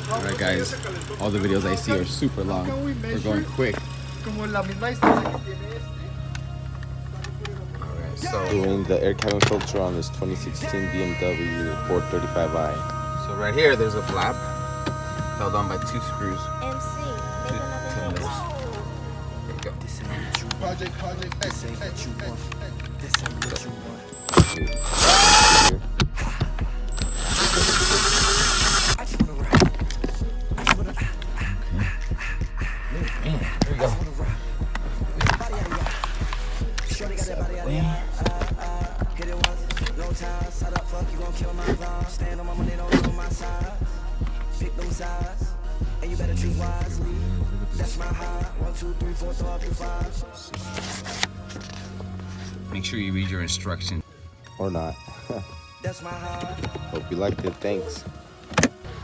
Alright guys, all the videos I see are super long. We're going quick. Alright, so doing the air cabin filter on this 2016 BMW 435i. So right here there's a flap held on by 2 screws. Two tenders. There you go. Project. This ain't what you want. This ain't what you want. There we go. Make sure you read your instructions. Or not. Hope you liked it. Thanks.